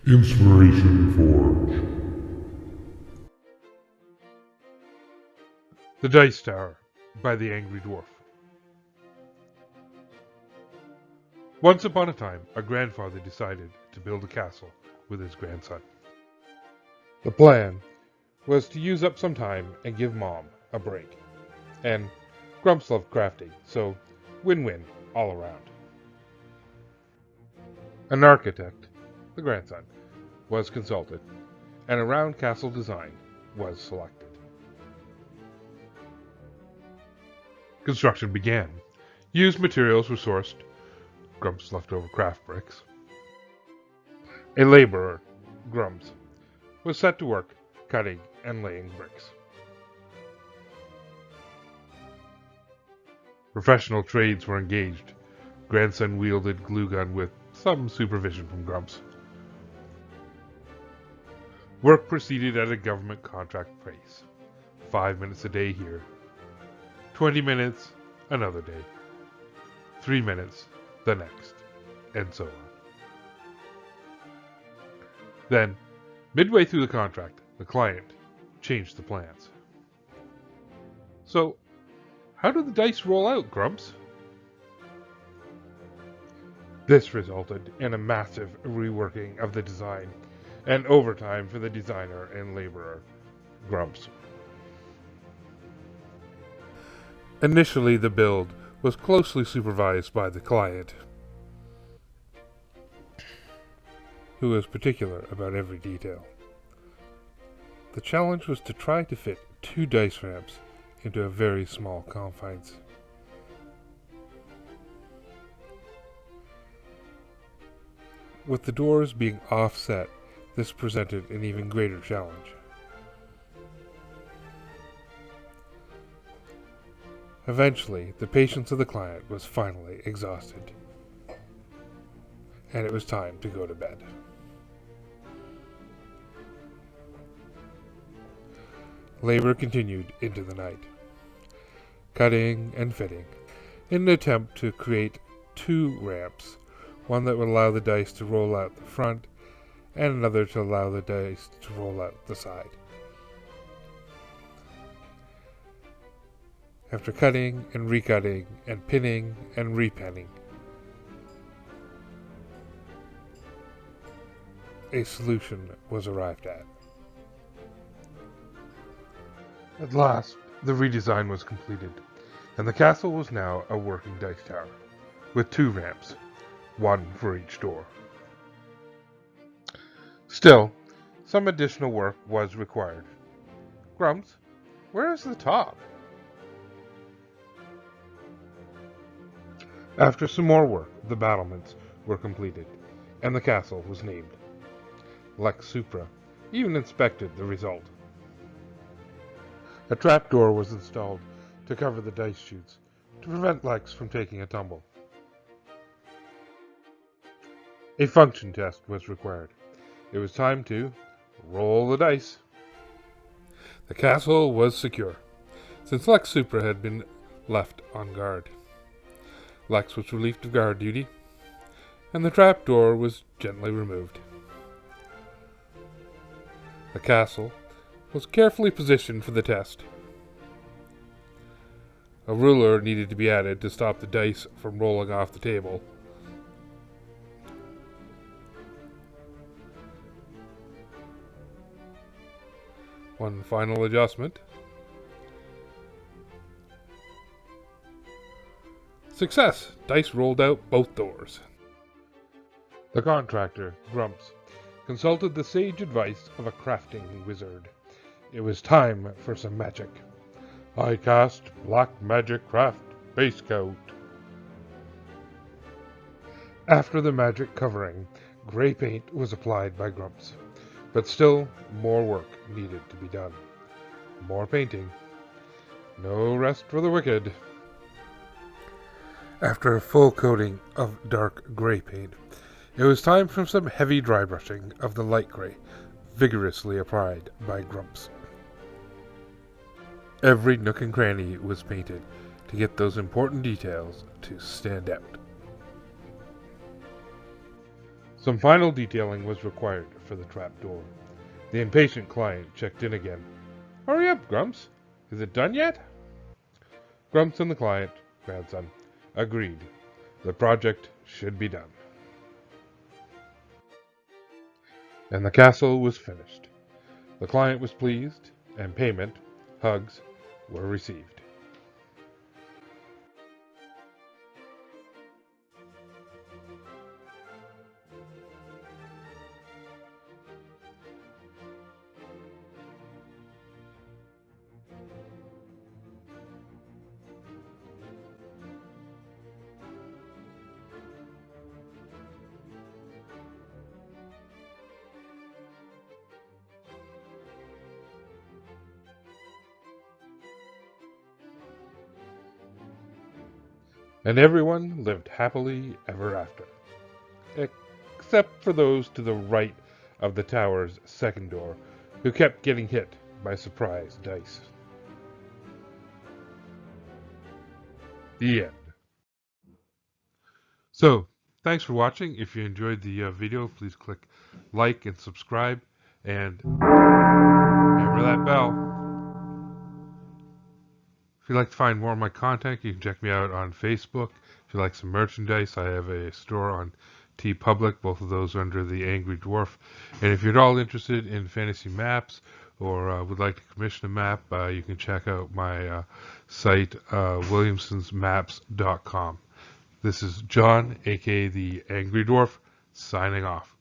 Inspiration Forge. The Dice Tower by the Angry Dwarf. Once upon a time, a grandfather decided to build a castle with his grandson. The plan was to use up some time and give Mom a break. And Grumps loved crafting, so win-win all around. An architect, the grandson, was consulted, and a round castle design was selected. Construction began. Used materials were sourced, Grumps' leftover craft bricks. A laborer, Grumps, was set to work cutting and laying bricks. Professional trades were engaged. Grandson wielded glue gun with some supervision from Grumps. Work proceeded at a government contract pace. 5 minutes a day here. 20 minutes another day. 3 minutes the next, and so on. Then, midway through the contract, the client changed the plans. So, how do the dice roll out, Grumps? This resulted in a massive reworking of the design and overtime for the designer and laborer, Grumps. Initially, the build was closely supervised by the client, who was particular about every detail. The challenge was to try to fit 2 dice ramps into a very small confines. With the doors being offset, this presented an even greater challenge. Eventually, the patience of the client was finally exhausted, and it was time to go to bed. Labor continued into the night, cutting and fitting, in an attempt to create 2 ramps, one that would allow the dice to roll out the front, and another to allow the dice to roll out the side. After cutting and recutting and pinning and repinning, a solution was arrived at. At last, the redesign was completed, and the castle was now a working dice tower, with 2 ramps, one for each door. Still, some additional work was required. Grumps, where is the top? After some more work, the battlements were completed, and the castle was named. Lex Supra even inspected the result. A trapdoor was installed to cover the dice chutes, to prevent Lex from taking a tumble. A function test was required. It was time to roll the dice. The castle was secure, since Lex Supra had been left on guard. Lex was relieved of guard duty, and the trapdoor was gently removed. The castle was carefully positioned for the test. A ruler needed to be added to stop the dice from rolling off the table. One final adjustment. Success! Dice rolled out both doors. The contractor, Grumps, consulted the sage advice of a crafting wizard. It was time for some magic. I cast Black Magic Craft Base Coat. After the magic covering, gray paint was applied by Grumps, but still more work needed to be done. More painting. No rest for the wicked. After a full coating of dark gray paint, it was time for some heavy dry brushing of the light gray, vigorously applied by Grumps. Every nook and cranny was painted to get those important details to stand out. Some final detailing was required for the trapdoor. The impatient client checked in again. Hurry up, Grumps. Is it done yet? Grumps and the client, grandson, agreed. The project should be done. And the castle was finished. The client was pleased, and payment, hugs, were received. And everyone lived happily ever after, except for those to the right of the tower's second door, who kept getting hit by surprise dice. The end. So, thanks for watching. If you enjoyed the video, please click like and subscribe, and hammer that bell. If you'd like to find more of my content, you can check me out on Facebook. If you like some merchandise, I have a store on TeePublic. Both of those are under the Angry Dwarf. And if you're at all interested in fantasy maps or would like to commission a map, you can check out my site, williamsonsmaps.com. This is John, aka the Angry Dwarf, signing off.